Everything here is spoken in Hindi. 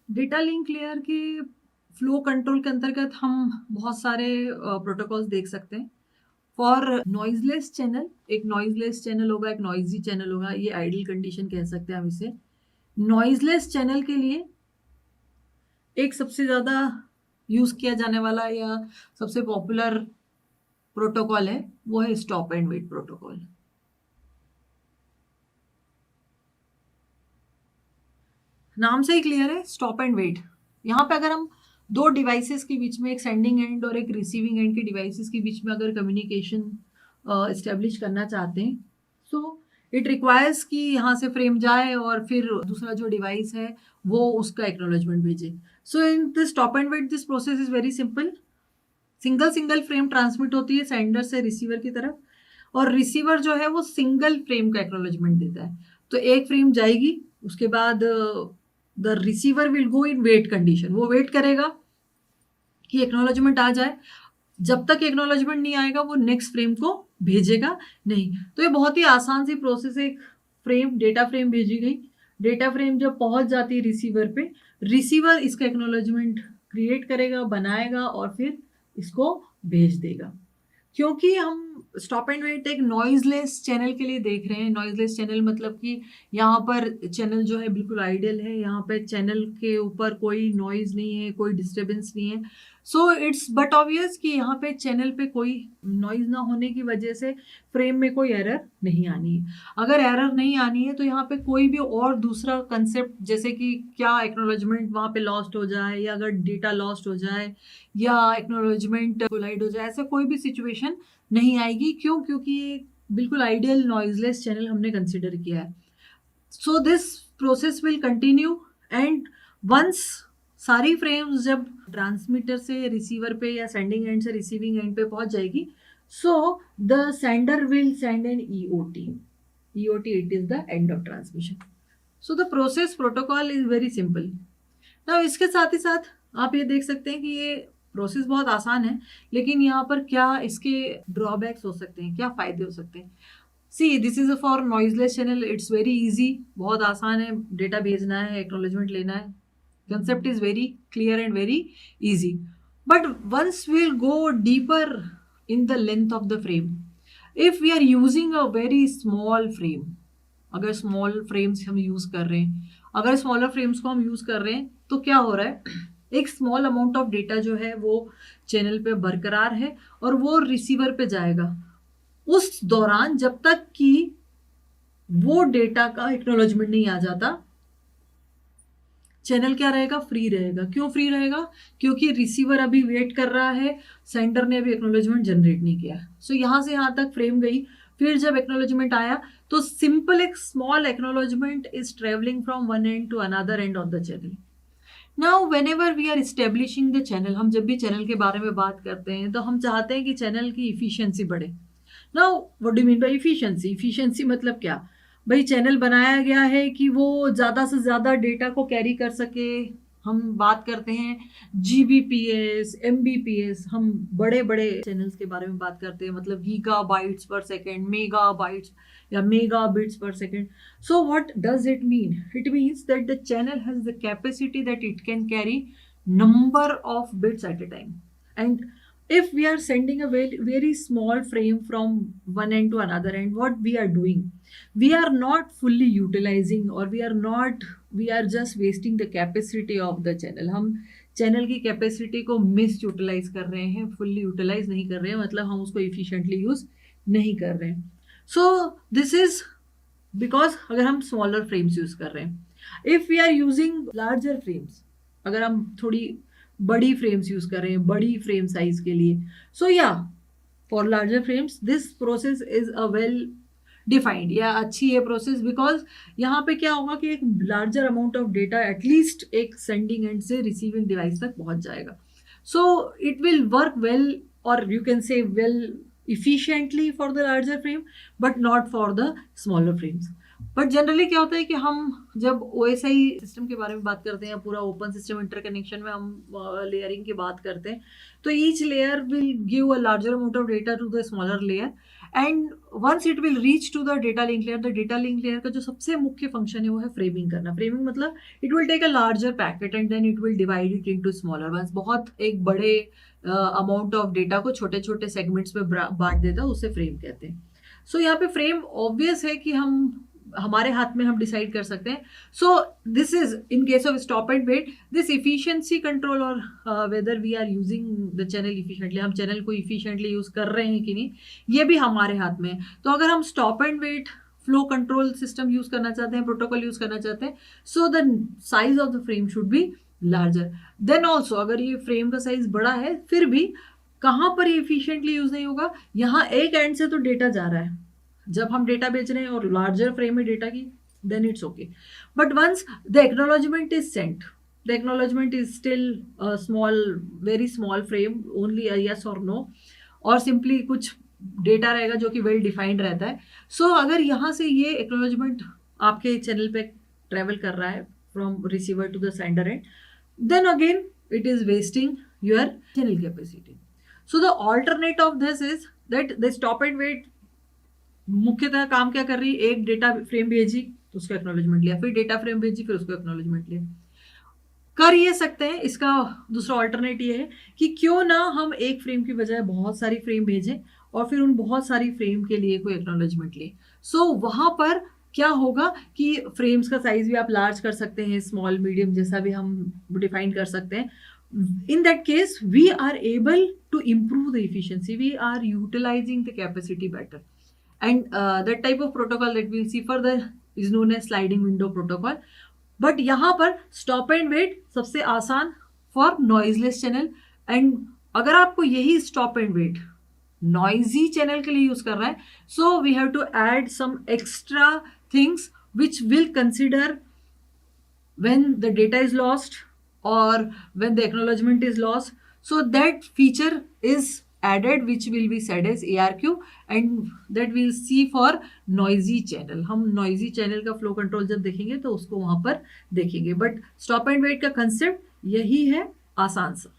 डेटा लिंक लेयर के फ्लो कंट्रोल के अंतर्गत हम बहुत सारे प्रोटोकॉल्स देख सकते हैं। फॉर नॉइजलेस चैनल, एक नॉइजलेस चैनल होगा, एक नॉइजी चैनल होगा, ये आइडियल कंडीशन कह सकते हैं हम इसे। नॉइजलेस चैनल के लिए एक सबसे ज़्यादा यूज़ किया जाने वाला या सबसे पॉपुलर प्रोटोकॉल है, वो है स्टॉप एंड वेट प्रोटोकॉल। नाम से ही क्लियर है, स्टॉप एंड वेट। यहाँ पे अगर हम दो डिवाइसेस के बीच में, एक सेंडिंग एंड और एक रिसीविंग एंड के डिवाइसेस के बीच में अगर कम्युनिकेशन इस्टेब्लिश करना चाहते हैं, सो इट रिक्वायर्स कि यहाँ से फ्रेम जाए और फिर दूसरा जो डिवाइस है वो उसका एक्नॉलेजमेंट भेजे। So in this stop and wait this process is very simple. Single single frame transmit होती है सेंडर से रिसीवर की तरफ, और रिसीवर जो है वो सिंगल फ्रेम का एक्नॉलेजमेंट देता है। तो एक फ्रेम जाएगी, उसके बाद the receiver will go in wait condition, वो वेट करेगा कि एक्नॉलेजमेंट आ जाए। जब तक एक्नॉलेजमेंट नहीं आएगा वो नेक्स्ट फ्रेम को भेजेगा नहीं। तो ये बहुत ही आसान सी प्रोसेस है। एक फ्रेम, डेटा फ्रेम भेजी गई, डेटा फ्रेम जब पहुंच जाती है रिसीवर पे, रिसीवर इसका एक्नॉलेजमेंट क्रिएट करेगा, बनाएगा और फिर इसको भेज देगा। क्योंकि हम स्टॉप एंड वेट एक नॉइजलेस चैनल के लिए देख रहे हैं। नॉइजलेस चैनल मतलब कि यहाँ पर चैनल जो है बिल्कुल आइडियल है, यहाँ पे चैनल के ऊपर कोई नॉइज नहीं है, कोई डिस्टर्बेंस नहीं है। सो इट्स बट ऑब्वियस कि यहाँ पे चैनल पे कोई नॉइज ना होने की वजह से फ्रेम में कोई एरर नहीं आनी है। अगर एरर नहीं आनी है तो यहाँ पे कोई भी और दूसरा कंसेप्ट, जैसे कि क्या एक्नॉलेजमेंट वहाँ पे लॉस्ट हो जाए, या अगर डेटा लॉस्ट हो जाए, या एक्नॉलेजमेंट कोलाइड हो जाए, ऐसा कोई भी सिचुएशन नहीं आएगी। क्यों? क्योंकि ये बिल्कुल आइडियल नॉइजलेस चैनल हमने कंसिडर किया है। So this process will continue, and once सारी फ्रेम्स जब ट्रांसमीटर से रिसीवर पे या सेंडिंग एंड से रिसीविंग एंड पे पहुंच जाएगी, so the sender will send an EOT. EOT, it is the end of transmission. So the process protocol is very simple. ना इसके साथ ही साथ आप ये देख सकते हैं कि ये प्रोसेस बहुत आसान है, लेकिन यहाँ पर क्या इसके ड्रॉबैक्स हो सकते हैं, क्या फायदे हो सकते हैं। See, this is for noiseless channel, it's very easy, बहुत आसान है, डेटा भेजना है, एक्नॉलेजमेंट लेना है, concept is very clear and very easy. But once we'll go deeper in the length of the frame, if we are using a very small frame, अगर स्मॉल फ्रेम्स हम यूज कर रहे हैं, अगर स्मॉलर फ्रेम्स को हम यूज कर रहे हैं, तो क्या हो रहा है, एक स्मॉल अमाउंट ऑफ डेटा जो है वो चैनल पे बरकरार है और वो रिसीवर पे जाएगा। उस दौरान जब तक कि वो डेटा का एक्नॉलेजमेंट नहीं आ जाता, चैनल क्या रहेगा, फ्री रहेगा। क्यों फ्री रहेगा? क्योंकि रिसीवर अभी वेट कर रहा है, सेंडर ने अभी एक्नॉलेजमेंट जनरेट नहीं किया। सो यहाँ से यहाँ तक फ्रेम गई, फिर जब एक्नॉलेजमेंट आया तो सिंपल एक small acknowledgement is travelling from one end to another end of the channel. Now whenever we are establishing the channel, हम जब भी चैनल के बारे में बात करते हैं तो हम चाहते हैं कि चैनल की इफिशियंसी बढ़े। Now what do mean by efficiency? Efficiency मतलब क्या? भाई चैनल बनाया गया है कि वो ज़्यादा से ज़्यादा डेटा को कैरी कर सके। हम बात करते हैं GBPS, MBPS, हम बड़े बड़े चैनल्स के बारे में बात करते हैं, मतलब गीगा बाइट्स पर सेकेंड, मेगा बाइट्स या मेगा बिट्स पर second. So what does it mean? It means that the channel has the capacity that it can carry number of bits at a time. And if we are sending a very, very small frame from one end to another end, what we are doing, we are not fully utilizing, or we are just wasting the capacity of the channel. हम चैनल की कैपेसिटी को मिस यूटिलाइज कर रहे हैं, फुल्ली यूटिलाइज नहीं कर रहे हैं, मतलब हम उसको इफिशिएंटली यूज नहीं कर रहे हैं। सो दिस इज बिकॉज अगर हम स्मॉलर फ्रेम्स यूज कर रहे हैं। If we are using larger frames, अगर हम थोड़ी बड़ी फ्रेम्स यूज कर रहे हैं, बड़ी फ्रेम साइज के लिए, सो या for larger frames this process is a well defined, या अच्छी है प्रोसेस, बिकॉज यहाँ पे क्या होगा कि एक larger amount of data at least एक सेंडिंग एंड से रिसीविंग डिवाइस तक पहुंच जाएगा। So it will work well, और you can say well efficiently for the larger frame but not for the smaller frames. But generally क्या होता है कि हम जब OSI सिस्टम के बारे में बात करते हैं, पूरा ओपन सिस्टम इंटरकनेक्शन में हम लेयरिंग की बात करते हैं, तो each layer will give a larger amount of data to the smaller layer, and once it will reach to the data link layer, the data link layer का जो सबसे मुख्य फंक्शन है वो है फ्रेमिंग करना. फ्रेमिंग मतलब it will take a larger packet and then it will divide it into smaller ones. बहुत एक बड़े अमाउंट ऑफ डेटा को छोटे छोटे सेगमेंट्स में बांट देता है, उसे फ्रेम कहते हैं. सो यहाँ पे फ्रेम ऑब्वियस है कि हमारे हाथ में हम डिसाइड कर सकते हैं. So this is in case of stop and wait, this efficiency control और whether we are using the channel efficiently, हम चैनल को इफिशिएंटली यूज कर रहे हैं कि नहीं, ये भी हमारे हाथ में है. तो अगर हम stop and wait flow control system use करना चाहते हैं, प्रोटोकॉल यूज करना चाहते हैं, so the size of the frame should be larger. Then also अगर ये फ्रेम का साइज बड़ा है फिर भी कहाँ पर ये इफिशिएंटली यूज नहीं होगा, यहाँ एक एंड से तो डेटा जा रहा है, जब हम डेटा भेज रहे हैं और लार्जर फ्रेम है डेटा की, then it's okay. But once the acknowledgement is sent, the acknowledgement is still a small, very small frame, only a yes or no, और simply कुछ डेटा रहेगा जो कि वेल डिफाइंड रहता है. सो अगर यहाँ से ये एक्नोलॉजमेंट आपके चैनल पे ट्रेवल कर रहा है from receiver to the sender and, then again it is wasting your channel capacity. So the alternate of this is that the stop and wait मुख्यतः काम क्या कर रही है, एक डेटा फ्रेम भेजी उसको एक्नॉलेजमेंट लिया, फिर डेटा फ्रेम भेजी फिर उसको एक्नॉलेजमेंट लिया. कर ये सकते हैं, इसका दूसरा ऑल्टरनेट ये है कि क्यों ना हम एक फ्रेम की बजाय बहुत सारी फ्रेम भेजें और फिर उन बहुत सारी फ्रेम के लिए कोई एक्नॉलेजमेंट लें. सो वहाँ पर क्या होगा कि फ्रेम्स का साइज भी आप लार्ज कर सकते हैं, स्मॉल मीडियम जैसा भी हम डिफाइन कर सकते हैं. In that case, we are able to improve the efficiency. We are utilizing the capacity better. And that type of protocol that we'll see further is known as sliding window protocol. But यहाँ पर stop and wait सबसे आसान for noiseless channel. And अगर आपको यही stop and wait noisy channel के लिए use कर रहा है, so we have to add some extra things which will consider when the data is lost or when the acknowledgement is lost. So that feature is added which will be said as ARQ and that we'll see for noisy channel. हम noisy channel का flow control जब देखेंगे तो उसको वहाँ पर देखेंगे. बट stop and wait का concept यही है, आसान सा.